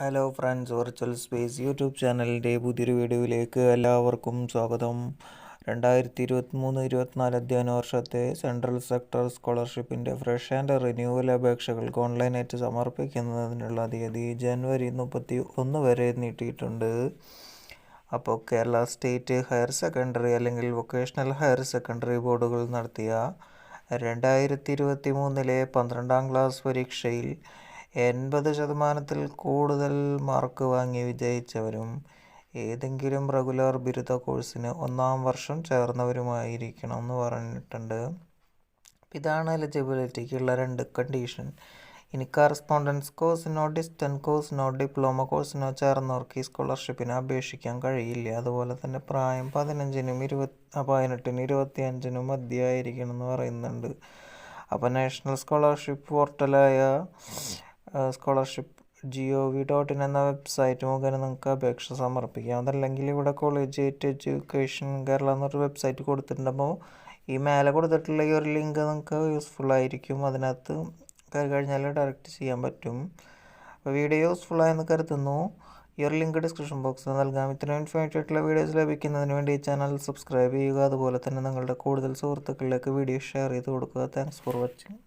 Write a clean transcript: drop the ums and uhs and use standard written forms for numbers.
Hello friends, virtual space YouTube ചാനലിൻ്റെ പുതിയൊരു വീഡിയോയിലേക്ക് എല്ലാവർക്കും സ്വാഗതം. 2023-24 അധ്യയന വർഷത്തെ സെൻട്രൽ സെക്ടർ സ്കോളർഷിപ്പിൻ്റെ ഫ്രഷ് ആൻഡ് റിന്യൂവൽ അപേക്ഷകൾക്ക് ഓൺലൈനായിട്ട് സമർപ്പിക്കുന്നതിനുള്ള തീയതി ജനുവരി 31 വരെ നീട്ടിയിട്ടുണ്ട്. അപ്പോൾ കേരള സ്റ്റേറ്റ് ഹയർ സെക്കൻഡറി അല്ലെങ്കിൽ വൊക്കേഷണൽ ഹയർ സെക്കൻഡറി ബോർഡുകൾ നടത്തിയ 2023 12ാം ക്ലാസ് പരീക്ഷയിൽ 80% കൂടുതൽ മാർക്ക് വാങ്ങി വിജയിച്ചവരും ഏതെങ്കിലും റെഗുലർ ബിരുദ കോഴ്സിന് 1-ാം വർഷം ചേർന്നവരുമായിരിക്കണം എന്ന് പറഞ്ഞിട്ടുണ്ട്. ഇതാണ് എലിജിബിലിറ്റിക്കുള്ള 2 കണ്ടീഷൻ. ഇനി കറസ്പോണ്ടൻസ് കോഴ്സിനോ ഡിസ്റ്റൻസ് കോഴ്സിനോ ഡിപ്ലോമ കോഴ്സിനോ ചേർന്നവർക്ക് ഈ സ്കോളർഷിപ്പിന് അപേക്ഷിക്കാൻ കഴിയില്ല. അതുപോലെ തന്നെ പ്രായം 18-നും 25-നും മധ്യമായിരിക്കണം എന്ന് പറയുന്നുണ്ട്. അപ്പോൾ നാഷണൽ സ്കോളർഷിപ്പ് പോർട്ടലായ scholarship.gov.in എന്ന വെബ്സൈറ്റ് മുഖേന നിങ്ങൾക്ക് അപേക്ഷ സമർപ്പിക്കാം. അതല്ലെങ്കിൽ ഇവിടെ കോളേജിയേറ്റ് എഡ്യൂക്കേഷൻ കേരള എന്നൊരു വെബ്സൈറ്റ് കൊടുത്തിട്ടുണ്ടാകുമ്പോൾ ഈ മേലെ കൊടുത്തിട്ടുള്ള ഈ ഒരു ലിങ്ക് നിങ്ങൾക്ക് യൂസ്ഫുൾ ആയിരിക്കും. അതിനകത്ത് കയറി കഴിഞ്ഞാൽ ഡയറക്റ്റ് ചെയ്യാൻ പറ്റും. അപ്പോൾ വീഡിയോ യൂസ്ഫുള്ളായെന്ന് കരുതുന്നു. ഈ ഒരു ലിങ്ക് ഡിസ്ക്രിപ്ഷൻ ബോക്സിൽ നൽകാം. ഇത്രയും ഇൻഫോർമേറ്റീവ് ആയിട്ടുള്ള വീഡിയോസ് ലഭിക്കുന്നതിന് വേണ്ടി ഈ ചാനൽ സബ്സ്ക്രൈബ് ചെയ്യുക. അതുപോലെ തന്നെ നിങ്ങളുടെ കൂടുതൽ സുഹൃത്തുക്കളിലേക്ക് വീഡിയോ ഷെയർ ചെയ്ത് കൊടുക്കുക. Thanks for watching.